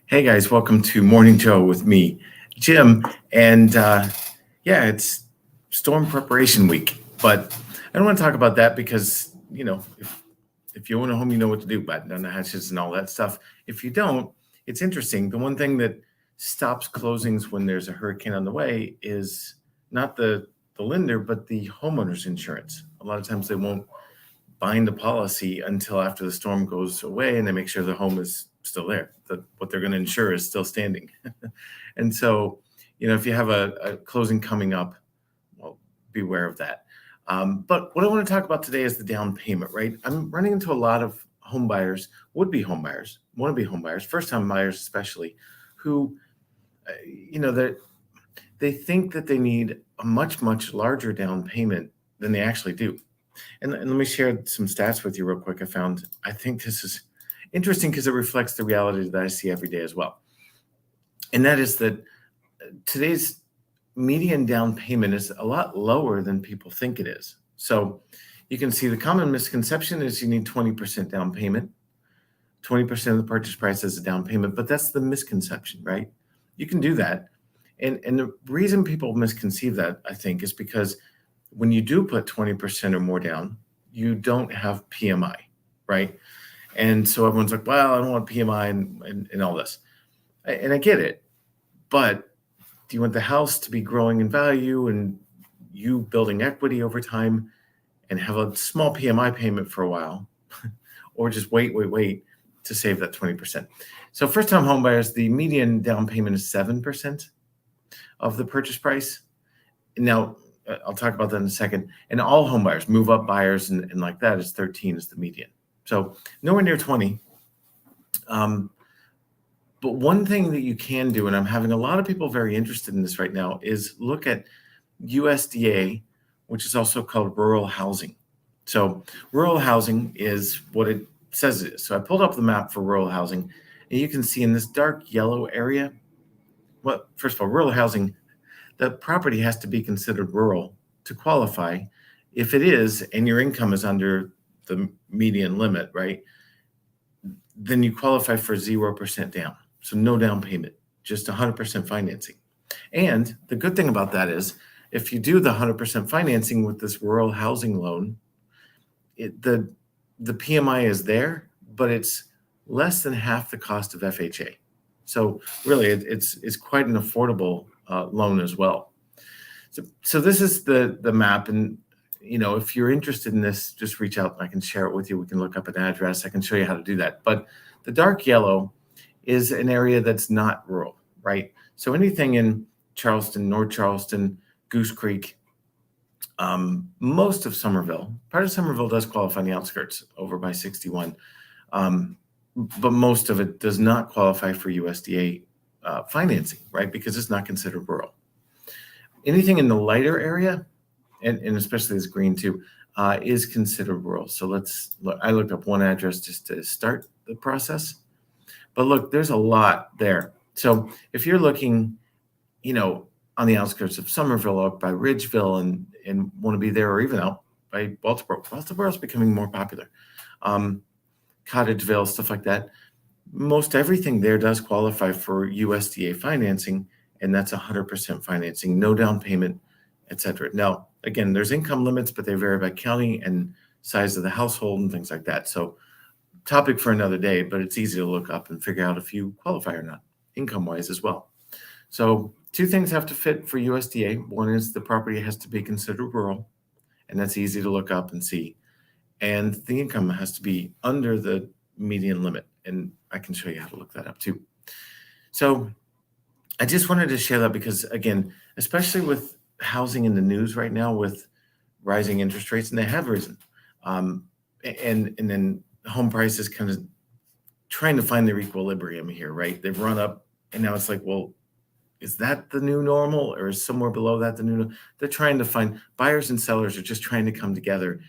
Hey guys, welcome to Morning Joe with me, Jim. And it's storm preparation week. But I don't want to talk about that because, if you own a home, you know what to do, batten down the hatches and all that stuff. If you don't, it's interesting. The one thing that stops closings when there's a hurricane on the way is not the lender, but the homeowner's insurance. A lot of times they won't bind a policy until after the storm goes away and they make sure the home is still there, that what they're going to insure is still standing. And so, if you have a closing coming up, well, beware of that. But what I want to talk about today is the down payment, right? I'm running into a lot of home buyers, would-be home buyers, want-to-be home buyers, first-time buyers especially, who, they think that they need a much, much larger down payment than they actually do. And let me share some stats with you real quick. I think this is interesting because it reflects the reality that I see every day as well. And that is that today's median down payment is a lot lower than people think it is. So you can see the common misconception is you need 20% down payment. 20% of the purchase price is a down payment, but that's the misconception, right? You can do that. And the reason people misconceive that, I think, is because when you do put 20% or more down, you don't have PMI, right? And so everyone's like, well, I don't want PMI and all this. And I get it. But do you want the house to be growing in value and you building equity over time and have a small PMI payment for a while? Or just wait to save that 20%? So first-time home buyers, the median down payment is 7% of the purchase price. Now, I'll talk about that in a second. And all home buyers, move-up buyers and like that is 13 is the median. So nowhere near 20. But one thing that you can do, and I'm having a lot of people very interested in this right now, is look at USDA, which is also called rural housing. So rural housing is what it says it is. So I pulled up the map for rural housing, and you can see in this dark yellow area, well, first of all, rural housing, the property has to be considered rural to qualify. If it is, and your income is under the median limit, right, then you qualify for 0% down. So no down payment, just 100% financing. And the good thing about that is if you do the 100% financing with this rural housing loan, the PMI is there, but it's less than half the cost of FHA. So really, it's quite an affordable loan as well. So this is the map, and if you're interested in this, just reach out and I can share it with you. We can look up an address. I can show you how to do that. But the dark yellow is an area that's not rural, right? So anything in Charleston, North Charleston, Goose Creek, most of Somerville, part of Somerville does qualify on the outskirts over by 61, but most of it does not qualify for USDA financing, right? Because it's not considered rural. Anything in the lighter area, and especially this green too, is considered rural. So let's look. I looked up one address just to start the process. But look, there's a lot there. So if you're looking, on the outskirts of Somerville, up by Ridgeville, and want to be there, or even out by Walterboro is becoming more popular. Cottageville, stuff like that. Most everything there does qualify for USDA financing, and that's 100% financing, no down payment, etc. Now, again, there's income limits, but they vary by county and size of the household and things like that. So topic for another day, but it's easy to look up and figure out if you qualify or not, income-wise as well. So two things have to fit for USDA. One is the property has to be considered rural, and that's easy to look up and see. And the income has to be under the median limit, and I can show you how to look that up too. So I just wanted to share that because, again, especially with housing in the news right now with rising interest rates, and they have risen, and then home prices kind of trying to find their equilibrium here, right? They've run up, and now it's like, well, is that the new normal, or is somewhere below that the new? They're trying to find, buyers and sellers are just trying to come together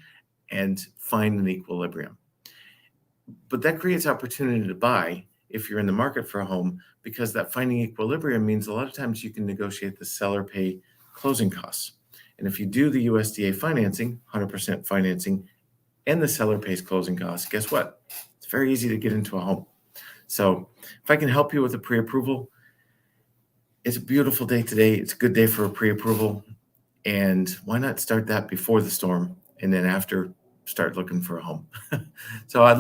and find an equilibrium. But that creates opportunity to buy if you're in the market for a home, because that finding equilibrium means a lot of times you can negotiate the seller pay closing costs. And if you do the USDA financing, 100% financing, and the seller pays closing costs, guess what? It's very easy to get into a home. So if I can help you with a pre-approval, it's a beautiful day today. It's a good day for a pre-approval. And why not start that before the storm and then after start looking for a home? So I'd